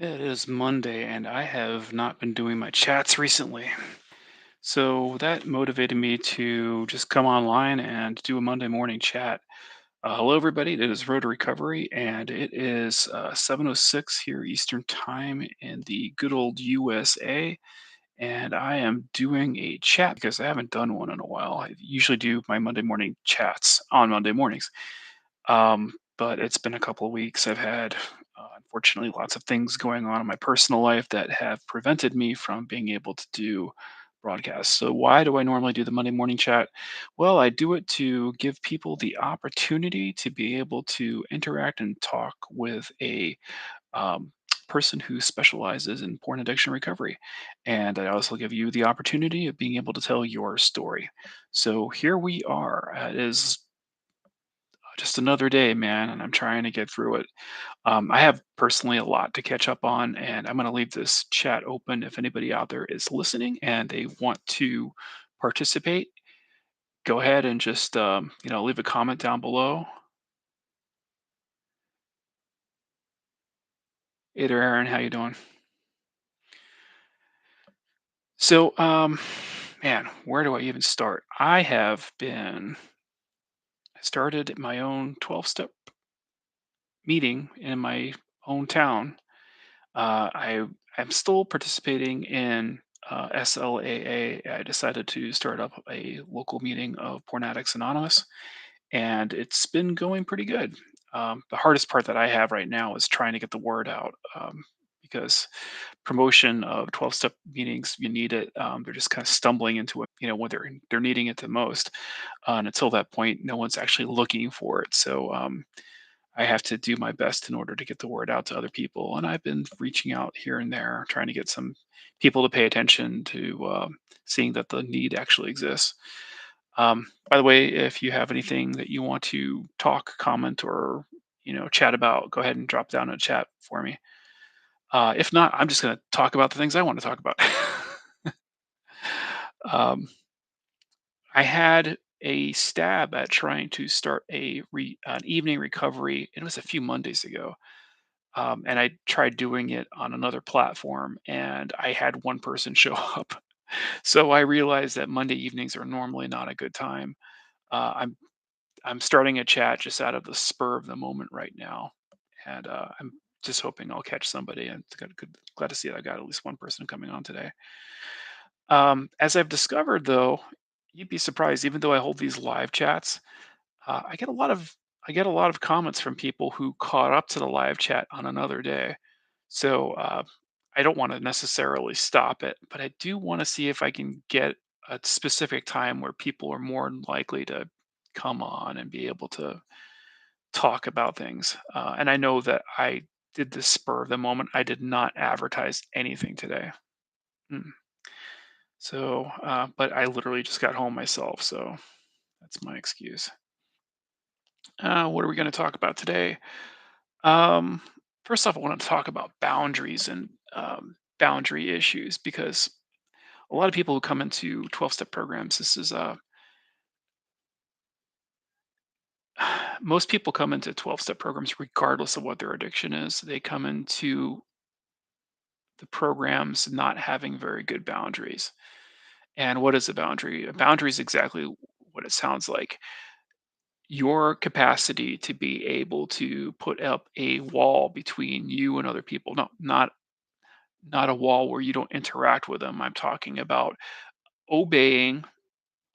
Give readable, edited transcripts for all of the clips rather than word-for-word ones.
It is Monday, and I have not been doing my chats recently. So that motivated me to just come online and do a Monday morning chat. Hello, everybody. It is Road to Recovery, and it is 7:06 here Eastern Time in the good old USA. And I am doing a chat because I haven't done one in a while. I usually do my Monday morning chats on Monday mornings. But it's been a couple of weeks. I've had, unfortunately, lots of things going on in my personal life that have prevented me from being able to do broadcasts. So, why do I normally do the Monday morning chat? Well, I do it to give people the opportunity to be able to interact and talk with a um, person who specializes in porn addiction recovery. And I also give you the opportunity of being able to tell your story. So, here we are. It is just another day, man, and I'm trying to get through it. I have personally a lot to catch up on, and I'm going to leave this chat open if anybody out there is listening and they want to participate. Go ahead and just leave a comment down below. Hey there, Aaron, how you doing? So, man, where do I even start? I started my own 12-step meeting in my own town. I am still participating in SLAA. I decided to start up a local meeting of Porn Addicts Anonymous, and it's been going pretty good. The hardest part that I have right now is trying to get the word out because promotion of 12-step meetings, you need it. They're just kind of stumbling into it, when they're needing it the most. And until that point, no one's actually looking for it. So I have to do my best in order to get the word out to other people. And I've been reaching out here and there, trying to get some people to pay attention to seeing that the need actually exists. By the way, if you have anything that you want to talk, comment, or chat about, go ahead and drop down in a chat for me. If not, I'm just going to talk about the things I want to talk about. um, I had a stab at trying to start an evening recovery. It was a few Mondays ago, and I tried doing it on another platform, and I had one person show up. So I realized that Monday evenings are normally not a good time. I'm starting a chat just out of the spur of the moment right now, and I'm just hoping I'll catch somebody. And it's glad to see that I got at least one person coming on today. As I've discovered, though, you'd be surprised. Even though I hold these live chats, I get a lot of comments from people who caught up to the live chat on another day. So I don't want to necessarily stop it, but I do want to see if I can get a specific time where people are more likely to come on and be able to talk about things. And I know that I did this spur of the moment. I did not advertise anything today. Mm. So, but I literally just got home myself, so that's my excuse. What are we going to talk about today? Um, First off, I want to talk about boundaries and boundary issues because a lot of people who come into 12-step programs, this is most people come into 12-step programs regardless of what their addiction is. They come into the programs not having very good boundaries. And what is a boundary? A boundary is exactly what it sounds like. Your capacity to be able to put up a wall between you and other people. No, not a wall where you don't interact with them. I'm talking about obeying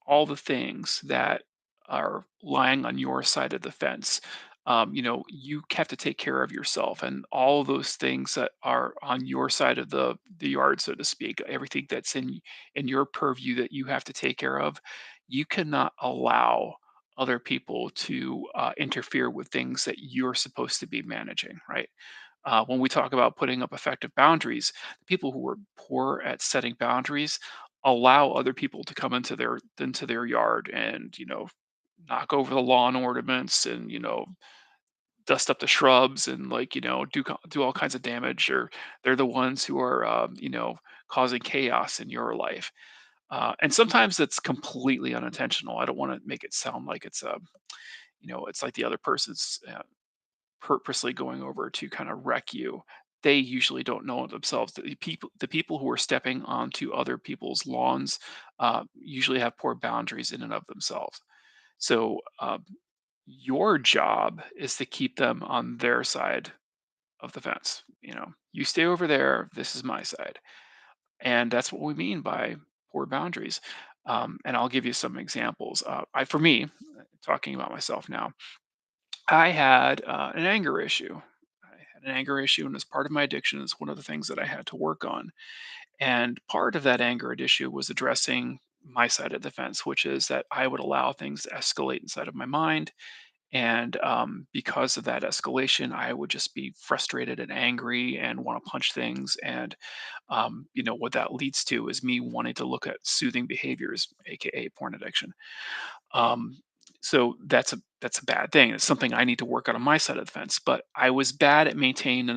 all the things that are lying on your side of the fence. You have to take care of yourself, and all of those things that are on your side of the yard, so to speak. Everything that's in your purview that you have to take care of, you cannot allow other people to interfere with things that you're supposed to be managing, right? When we talk about putting up effective boundaries, the people who are poor at setting boundaries allow other people to come into their yard and knock over the lawn ornaments and dust up the shrubs and do all kinds of damage, or they're the ones who are causing chaos in your life. And sometimes it's completely unintentional. I don't want to make it sound like it's like the other person's purposely going over to kind of wreck you. they usually don't know it themselves. The people who are stepping onto other people's lawns usually have poor boundaries in and of themselves. So your job is to keep them on their side of the fence. You stay over there. This is my side, and that's what we mean by poor boundaries. And I'll give you some examples. For me, talking about myself now, I had an anger issue. I had an anger issue, and as part of my addiction, it's one of the things that I had to work on. And part of that anger issue was addressing my side of the fence, which is that I would allow things to escalate inside of my mind, and because of that escalation, I would just be frustrated and angry and want to punch things. And what that leads to is me wanting to look at soothing behaviors, aka porn addiction. Um, so that's a bad thing. It's something I need to work on my side of the fence. But I was bad at maintaining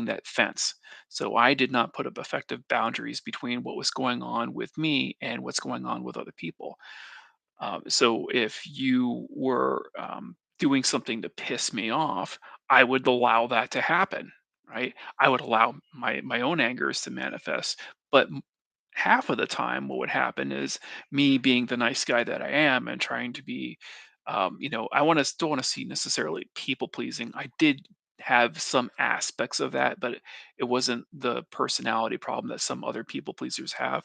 that fence. So I did not put up effective boundaries between what was going on with me and what's going on with other people. So if you were doing something to piss me off, I would allow that to happen, right? I would allow my own angers to manifest. But half of the time, what would happen is me being the nice guy that I am and trying to be, I want to don't want to see necessarily people pleasing. I did have some aspects of that, but it wasn't the personality problem that some other people pleasers have.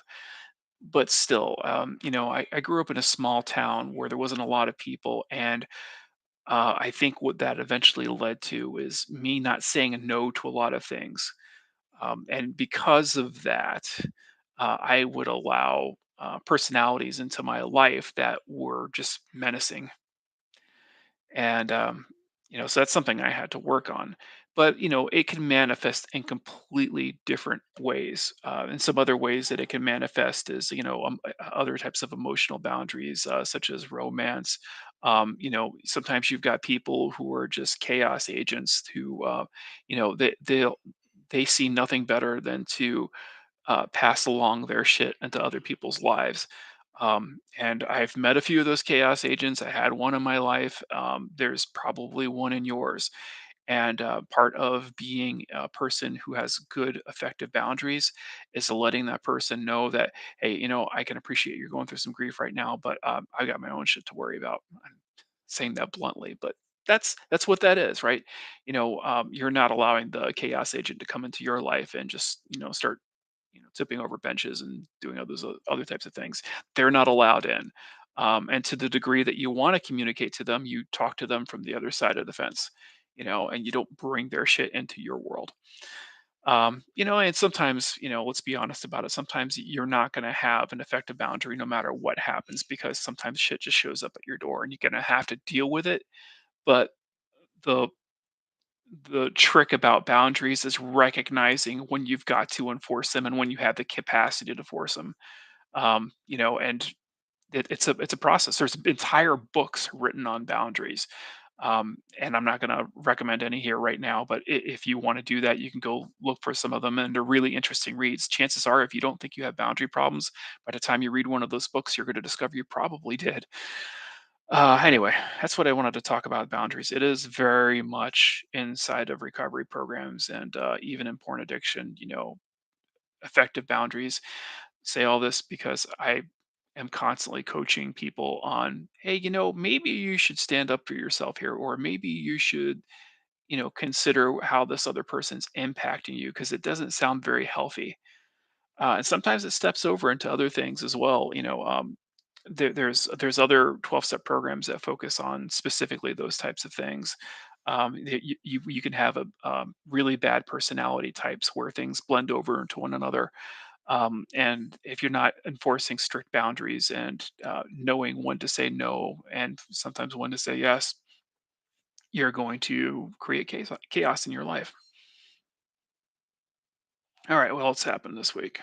But still, I grew up in a small town where there wasn't a lot of people, and I think what that eventually led to is me not saying a no to a lot of things, and because of that, I would allow personalities into my life that were just menacing. And so that's something I had to work on. But it can manifest in completely different ways. And some other ways that it can manifest is other types of emotional boundaries, such as romance. Sometimes you've got people who are just chaos agents who they see nothing better than to pass along their shit into other people's lives. And I've met a few of those chaos agents. I had one in my life. There's probably one in yours. And part of being a person who has good, effective boundaries is letting that person know that, hey, I can appreciate you're going through some grief right now, but I got my own shit to worry about. I'm saying that bluntly, but that's what that is, right? You're not allowing the chaos agent to come into your life and just start tipping over benches and doing other types of things. They're not allowed in. And to the degree that you want to communicate to them, you talk to them from the other side of the fence, and you don't bring their shit into your world. And sometimes, let's be honest about it. Sometimes you're not going to have an effective boundary no matter what happens because sometimes shit just shows up at your door and you're going to have to deal with it. But the the trick about boundaries is recognizing when you've got to enforce them and when you have the capacity to force them. And it's a process. There's entire books written on boundaries, and I'm not going to recommend any here right now. But if you want to do that, you can go look for some of them, and they're really interesting reads. Chances are, if you don't think you have boundary problems, by the time you read one of those books, you're going to discover you probably did. Anyway, that's what I wanted to talk about boundaries. It is very much inside of recovery programs and even in porn addiction, effective boundaries. Say all this because I am constantly coaching people on, hey, maybe you should stand up for yourself here, or maybe you should, consider how this other person's impacting you because it doesn't sound very healthy. And sometimes it steps over into other things as well. There's other 12-step programs that focus on specifically those types of things. You can have a really bad personality types where things blend over into one another. And if you're not enforcing strict boundaries and knowing when to say no and sometimes when to say yes, you're going to create chaos in your life. All right, well, what's happened this week?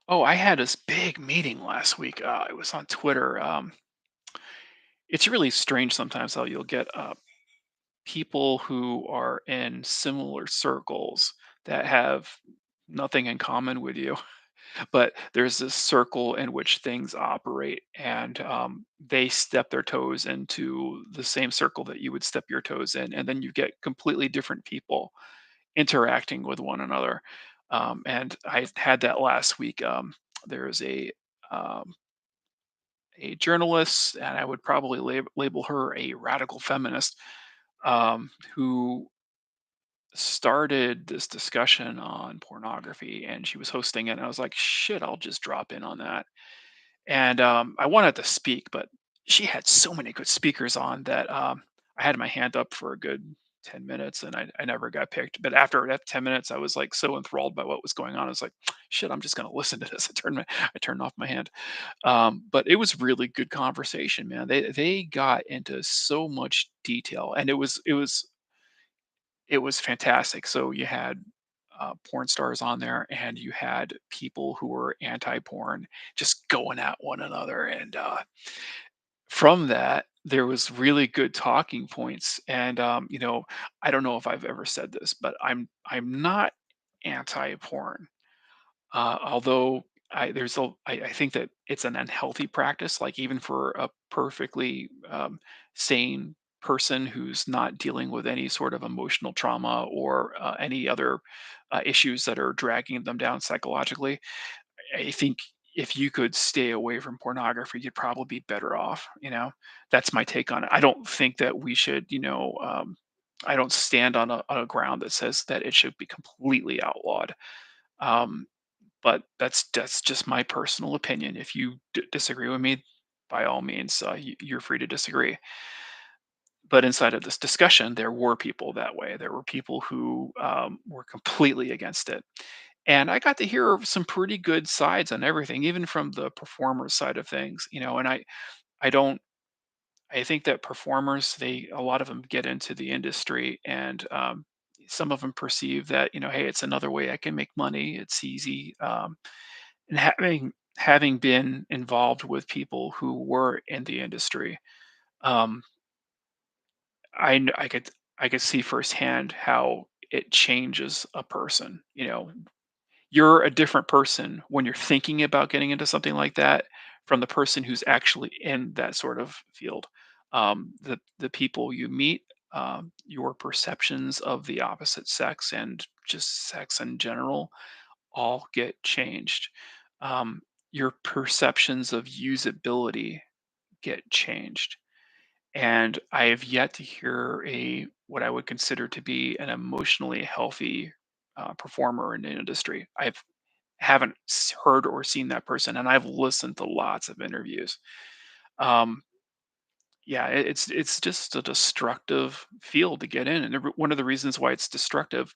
Oh, I had this big meeting last week. It was on Twitter. It's really strange sometimes how you'll get people who are in similar circles that have nothing in common with you. But there's this circle in which things operate, and they step their toes into the same circle that you would step your toes in, and then you get completely different people interacting with one another. And I had that last week. There's um, a journalist, and I would probably label her a radical feminist, who started this discussion on pornography, and she was hosting it. And I was like, shit, I'll just drop in on that. And I wanted to speak, but she had so many good speakers on that I had my hand up for a good 10 minutes, and I never got picked. But after that 10 minutes, I was like so enthralled by what was going on. I was like, shit, I'm just going to listen to this. I turned off my hand. But it was really good conversation, man. They got into so much detail, and it was fantastic. So you had porn stars on there, and you had people who were anti-porn just going at one another. And from that, there was really good talking points. And I don't know if I've ever said this, but I'm not anti-porn. Although I think that it's an unhealthy practice, like even for a perfectly sane person who's not dealing with any sort of emotional trauma or any other issues that are dragging them down psychologically. I think if you could stay away from pornography, you'd probably be better off. That's my take on it. I don't think that we should, I don't stand on a ground that says that it should be completely outlawed. Um, but that's just my personal opinion. If you disagree with me, by all means, you're free to disagree. But inside of this discussion, there were people that way. There were people who were completely against it, and I got to hear some pretty good sides on everything, even from the performer side of things. And I don't. I think that performers, a lot of them get into the industry, and some of them perceive that, hey, it's another way I can make money. It's easy. And having been involved with people who were in the industry, um, I could see firsthand how it changes a person. You're a different person when you're thinking about getting into something like that from the person who's actually in that sort of field. The people you meet, your perceptions of the opposite sex and just sex in general all get changed. Um, your perceptions of usability get changed. And I have yet to hear a what I would consider to be an emotionally healthy performer in the industry. Haven't heard or seen that person, and I've listened to lots of interviews. Um, yeah, it's just a destructive field to get in, and one of the reasons why it's destructive,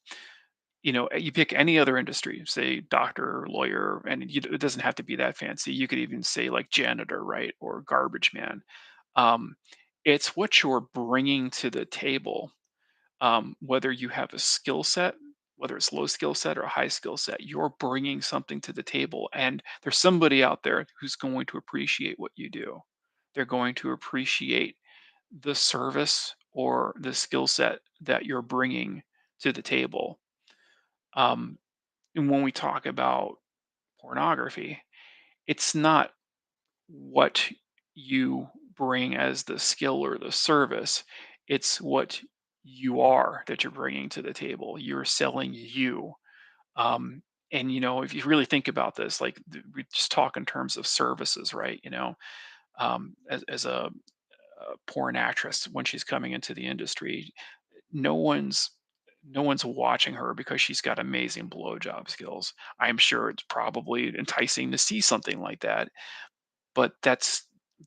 you pick any other industry, say doctor, lawyer, and it doesn't have to be that fancy. You could even say like janitor, right, or garbage man. Um, it's what you're bringing to the table, whether you have a skill set, whether it's low skill set or a high skill set, you're bringing something to the table, and there's somebody out there who's going to appreciate what you do. They're going to appreciate the service or the skill set that you're bringing to the table. Um, and when we talk about pornography, it's not what you bring as the skill or the service, it's what you are that you're bringing to the table. You're selling you. Um, and if you really think about this, like we just talk in terms of services, right? As a porn actress, when she's coming into the industry, no one's no one's watching her because she's got amazing blowjob skills. I'm sure it's probably enticing to see something like that, but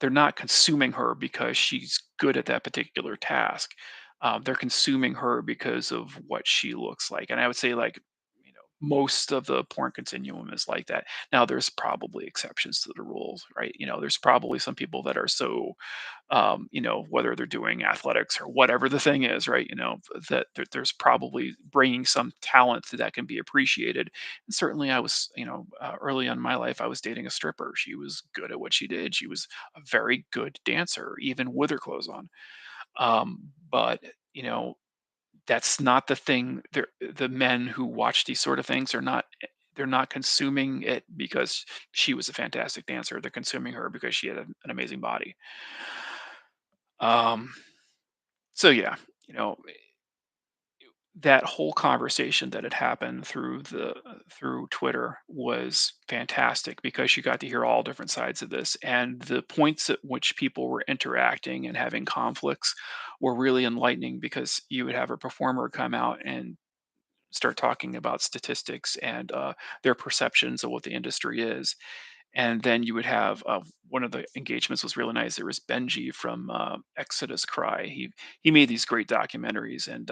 they're not consuming her because she's good at that particular task. They're consuming her because of what she looks like, and I would say, like, most of the porn continuum is like that. Now, there's probably exceptions to the rules, right? There's probably some people that are so whether they're doing athletics or whatever the thing is, right? That there's probably bringing some talent that can be appreciated. And certainly, I was, early on in my life, I was dating a stripper. She was good at what she did. She was a very good dancer, even with her clothes on. But you know, that's not the thing. The men who watch these sort of things are not. they're not consuming it because she was a fantastic dancer. They're consuming her because she had an amazing body. Um, so yeah, you know, that whole conversation that had happened through Twitter was fantastic because you got to hear all different sides of this, and the points at which people were interacting and having conflicts were really enlightening because you would have a performer come out and start talking about statistics and their perceptions of what the industry is, and then you would have one of the engagements was really nice. There was Benji from Exodus Cry. He made these great documentaries, and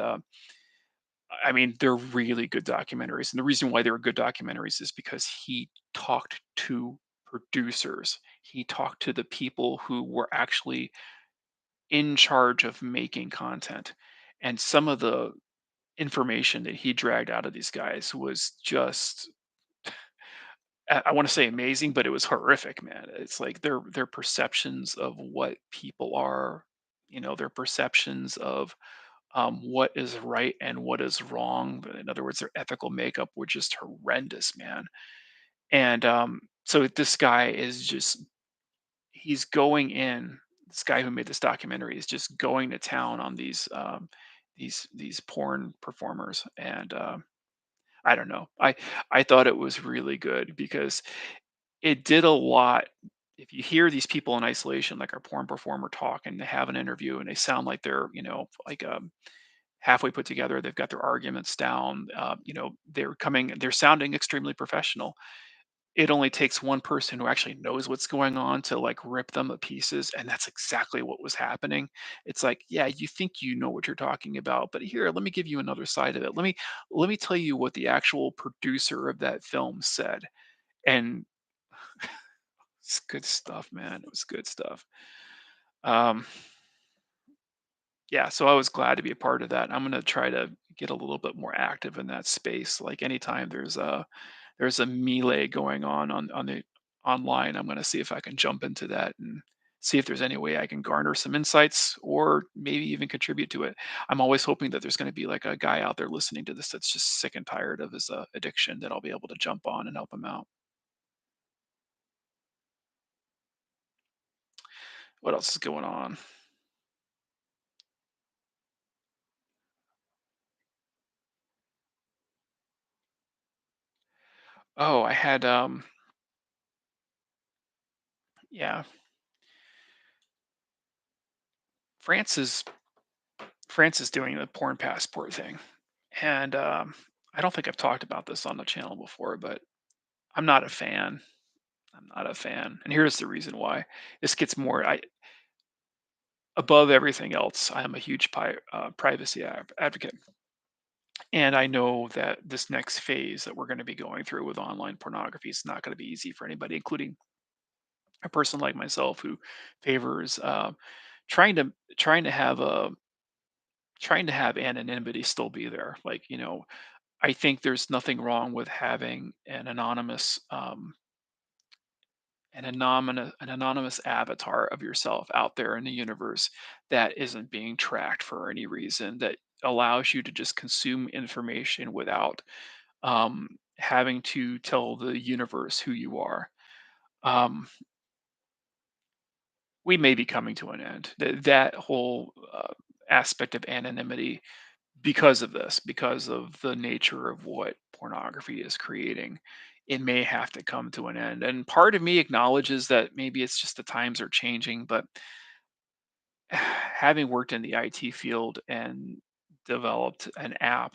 I mean, they're really good documentaries. And the reason why they were good documentaries is because he talked to producers. He talked to the people who were actually in charge of making content. And some of the information that he dragged out of these guys was just I want to say amazing, but it was horrific, man. It's like their perceptions of what people are, their perceptions of what is right and what is wrong. In other words, their ethical makeup were just horrendous, man. And so this guy is just he's going in. This guy who made this documentary is just going to town on these porn performers, and I don't know. I thought it was really good because it did a lot. If you hear these people in isolation, like our porn performer talk, and they have an interview, and they sound like they're like halfway put together. They've got their arguments down. They're sounding extremely professional. It only takes one person who actually knows what's going on to like rip them to pieces. And that's exactly what was happening. It's like, yeah, you think you know what you're talking about, but here, let me give you another side of it. Let me tell you what the actual producer of that film said. And it's good stuff, man. It was good stuff. Um, yeah, so I was glad to be a part of that. I'm gonna try to get a little bit more active in that space. Like anytime there's a melee going on the online, I'm gonna see if I can jump into that and see if there's any way I can garner some insights or maybe even contribute to it. I'm always hoping that there's gonna be like a guy out there listening to this that's just sick and tired of his addiction that I'll be able to jump on and help him out. What else is going on? Oh, I had yeah, France is France is doing the porn passport thing. And I don't think I've talked about this on the channel before, but I'm not a fan. I'm not a fan. And here's the reason why. This gets more above everything else. I am a huge privacy advocate. And I know that this next phase that we're going to be going through with online pornography is not going to be easy for anybody, including a person like myself who favors trying to trying to have a trying to have anonymity still be there. Like, I think there's nothing wrong with having an anonymous avatar of yourself out there in the universe that isn't being tracked for any reason, that allows you to just consume information without having to tell the universe who you are. Um, we may be coming to an end. That whole aspect of anonymity, because of this, because of the nature of what pornography is creating, it may have to come to an end. And part of me acknowledges that maybe it's just the times are changing, but having worked in the IT field and developed an app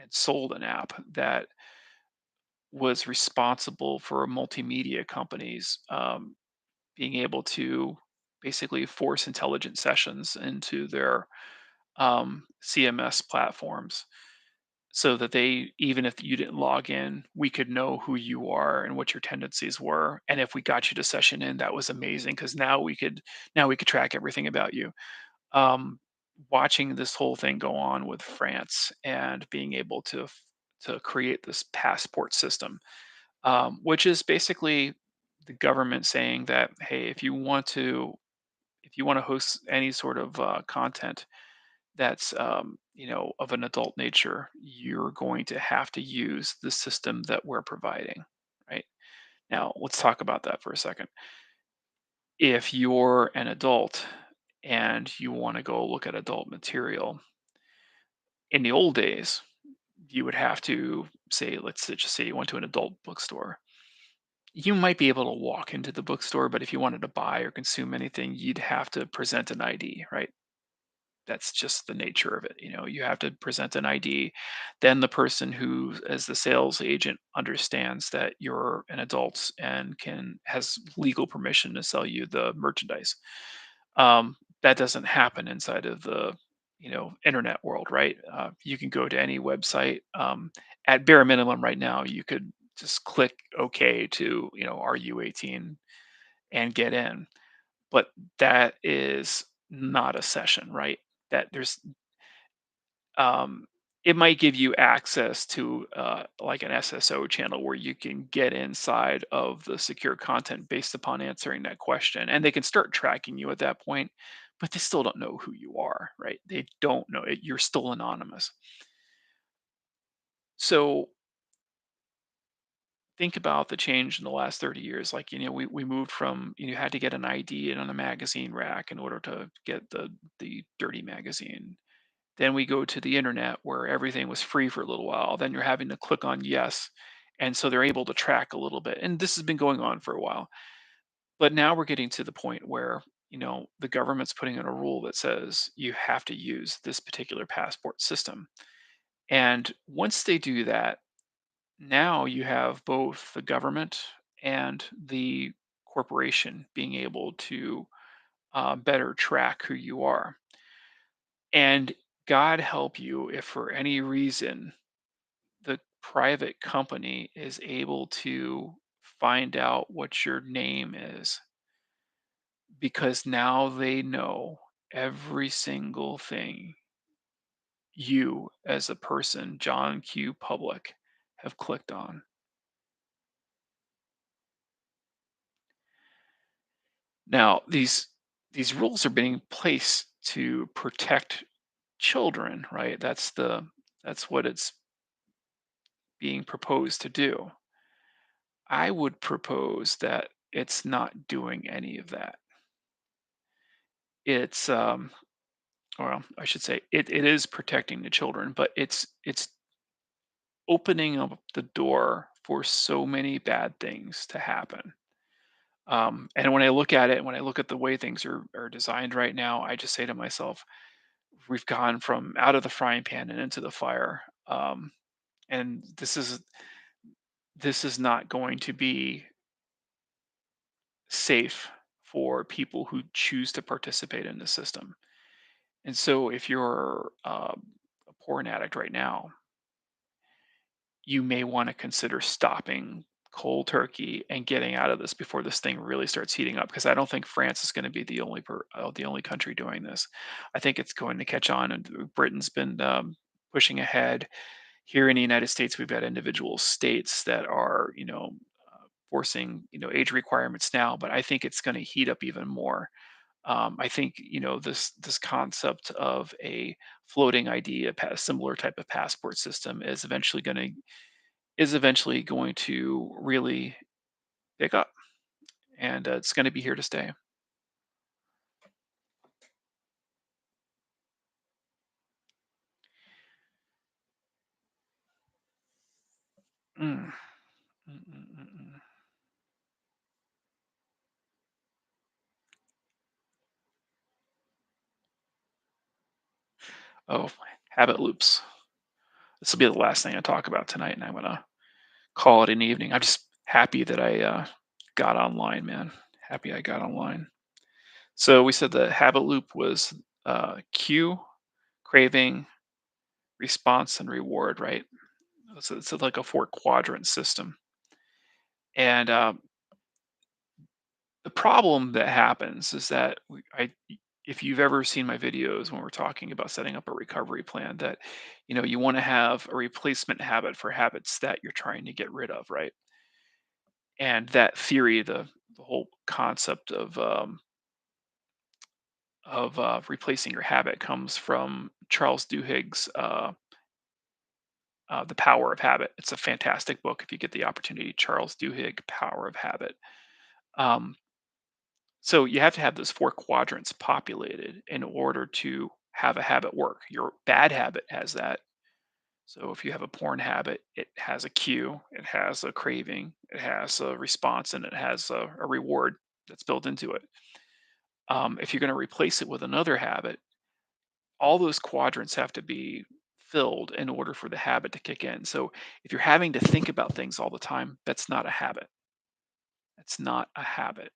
and sold an app that was responsible for multimedia companies being able to basically force intelligent sessions into their CMS platforms so that they, even if you didn't log in, we could know who you are and what your tendencies were. And if we got you to session in, that was amazing because now we could track everything about you. um, Watching this whole thing go on with France and being able to create this passport system, which is basically the government saying that, hey, if you want to host any sort of content, that's of an adult nature, you're going to have to use the system that we're providing, right? Now, let's talk about that for a second. If you're an adult and you want to go look at adult material, in the old days, you would have to say, just say you went to an adult bookstore. You might be able to walk into the bookstore, but if you wanted to buy or consume anything, you'd have to present an ID, right? That's just the nature of it. You have to present an ID. Then the person who, as the sales agent, understands that you're an adult and can has legal permission to sell you the merchandise. That doesn't happen inside of the internet world, right? You can go to any website. At bare minimum, right now, you could just click OK to are you 18 and get in, but that is not a session, right? That there's um, it might give you access to like an SSO channel where you can get inside of the secure content based upon answering that question, and they can start tracking you at that point. But they still don't know who you are, right? They don't know it. You're still anonymous. So think about the change in the last 30 years. Like, we moved from, had to get an ID on a magazine rack in order to get the dirty magazine. Then we go to the internet where everything was free for a little while. Then you're having to click on yes. And so they're able to track a little bit. And this has been going on for a while. But now we're getting to the point where, the government's putting in a rule that says you have to use this particular passport system. And once they do that, now you have both the government and the corporation being able to better track who you are. And God help you if for any reason the private company is able to find out what your name is, because now they know every single thing you as a person, John Q. Public, have clicked on. Now, these rules are being placed to protect children, right? That's what it's being proposed to do. I would propose that it's not doing any of that. It's well, I should say it is protecting the children, but it's opening up the door for so many bad things to happen. And when I look at it, when I look at the way things are designed right now, I just say to myself, we've gone from out of the frying pan and into the fire. And this is not going to be safe for people who choose to participate in the system. And so, if you're a porn addict right now, you may want to consider stopping cold turkey and getting out of this before this thing really starts heating up. Because I don't think France is going to be the only country doing this. I think it's going to catch on, and Britain's been pushing ahead. Here in the United States, we've got individual states that are, forcing, age requirements now, but I think it's going to heat up even more. I think this concept of a floating ID, similar type of passport system, is eventually going to really pick up, and it's going to be here to stay. Mm, mm, mm, mm, mm. Oh, habit loops. This will be the last thing I talk about tonight, and I'm gonna call it an evening. I'm just happy that I got online, man. Happy I got online. So we said the habit loop was cue, craving, response, and reward, right? So it's like a four quadrant system. And the problem that happens is that if you've ever seen my videos when we're talking about setting up a recovery plan, that you want to have a replacement habit for habits that you're trying to get rid of, right? And that theory, the whole concept of replacing your habit comes from Charles Duhigg's The Power of Habit. It's a fantastic book if you get the opportunity. Charles Duhigg, Power of Habit. Um, so you have to have those four quadrants populated in order to have a habit work. Your bad habit has that. So if you have a porn habit, it has a cue, it has a craving, it has a response, and it has a reward that's built into it. If you're going to replace it with another habit, all those quadrants have to be filled in order for the habit to kick in. So if you're having to think about things all the time, that's not a habit. That's not a habit.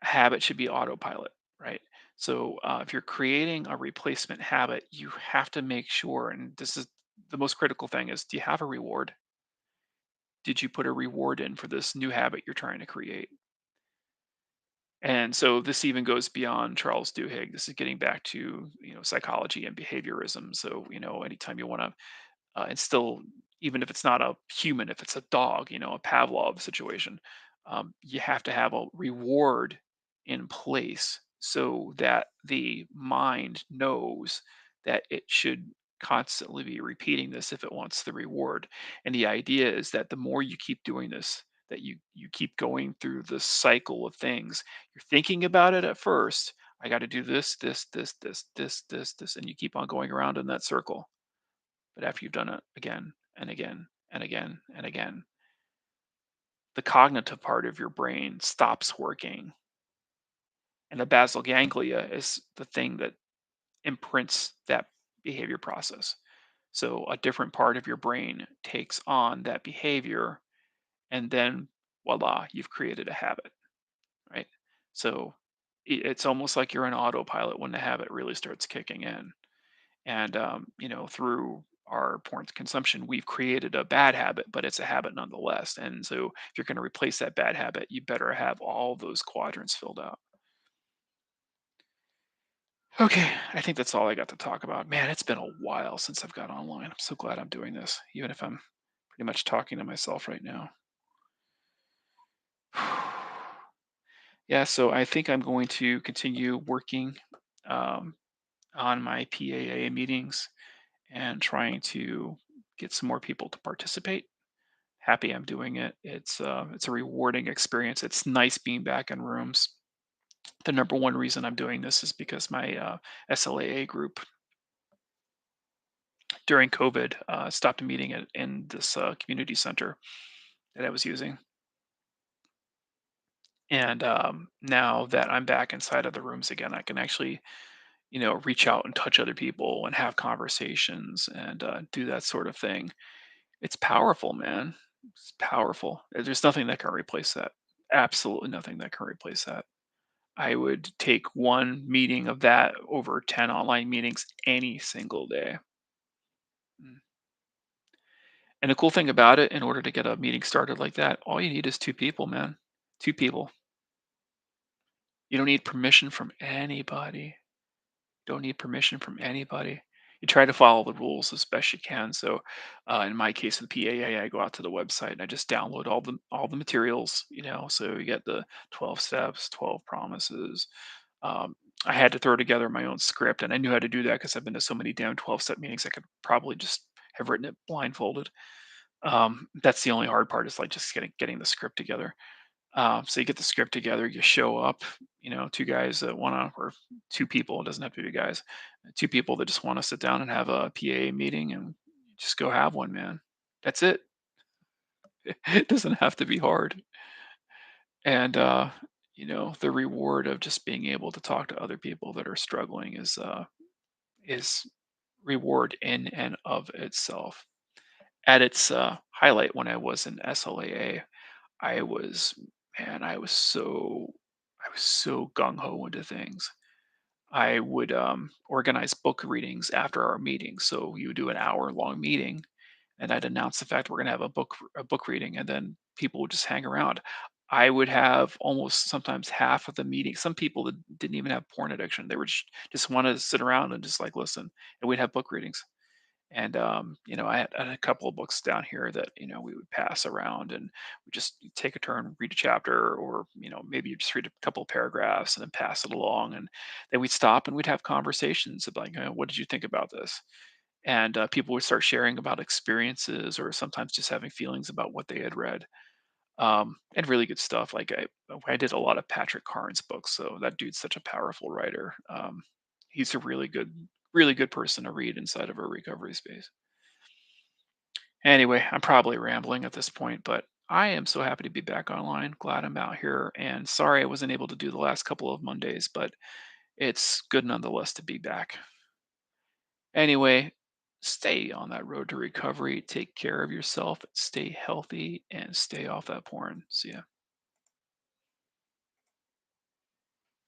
A habit should be autopilot, right? So if you're creating a replacement habit, you have to make sure, and this is the most critical thing, is do you have a reward? Did you put a reward in for this new habit you're trying to create? And so this even goes beyond Charles Duhigg. This is getting back to psychology and behaviorism. So anytime you want to and still, even if it's not a human, if it's a dog, a Pavlov situation, you have to have a reward in place so that the mind knows that it should constantly be repeating this if it wants the reward. And the idea is that the more you keep doing this, that you keep going through the cycle of things. You're thinking about it at first. I got to do this, and you keep on going around in that circle, but after you've done it again and again and again and again, the cognitive part of your brain stops working. And the basal ganglia is the thing that imprints that behavior process. So a different part of your brain takes on that behavior, and then voila, you've created a habit, right? So it's almost like you're on autopilot when the habit really starts kicking in. And through our porn consumption, we've created a bad habit, but it's a habit nonetheless. And so if you're going to replace that bad habit, you better have all those quadrants filled out. Okay, I think that's all I got to talk about. Man, it's been a while since I've got online. I'm so glad I'm doing this, even if I'm pretty much talking to myself right now. Yeah, so I think I'm going to continue working um, on my PAA meetings and trying to get some more people to participate. Happy I'm doing it. It's a rewarding experience. It's nice being back in rooms. The number one reason I'm doing this is because my SLAA group during COVID stopped meeting in this community center that I was using, and now that I'm back inside of the rooms again, I can actually reach out and touch other people and have conversations and do that sort of thing. It's powerful, man. It's powerful. There's nothing that can replace that. Absolutely nothing that can replace that. I would take one meeting of that over 10 online meetings any single day. Mm. And the cool thing about it, in order to get a meeting started like that, all you need is two people, man. Two people. You don't need permission from anybody. Don't need permission from anybody. You try to follow the rules as best you can. So, in my case, with PAA, I go out to the website and I just download all the materials. So you get the 12 steps, 12 promises. Um, I had to throw together my own script, and I knew how to do that because I've been to so many damn 12-step meetings. I could probably just have written it blindfolded. That's the only hard part is like just getting the script together. So you get the script together, you show up, two guys that want to, or two people, it doesn't have to be guys, two people that just want to sit down and have a PA meeting and just go have one, man. That's it. It doesn't have to be hard. And, the reward of just being able to talk to other people that are struggling is reward in and of itself. At its highlight when I was in SLAA, I was man, I was so gung ho into things. I would organize book readings after our meetings. So you would do an hour long meeting, and I'd announce the fact we're going to have a book reading, and then people would just hang around. I would have almost sometimes half of the meeting. Some people that didn't even have porn addiction, they were just wanted to sit around and just like listen, and we'd have book readings. And I had a couple of books down here that we would pass around, and we just take a turn, read a chapter, or maybe you just read a couple of paragraphs and then pass it along, and then we'd stop and we'd have conversations about, what did you think about this? And people would start sharing about experiences, or sometimes just having feelings about what they had read. And really good stuff. Like I did a lot of Patrick Carnes books, so that dude's such a powerful writer. He's a really good person to read inside of a recovery space. Anyway, I'm probably rambling at this point, but I am so happy to be back online. Glad I'm out here, and sorry I wasn't able to do the last couple of Mondays, but it's good nonetheless to be back. Anyway, stay on that road to recovery. Take care of yourself, stay healthy, and stay off that porn. See ya.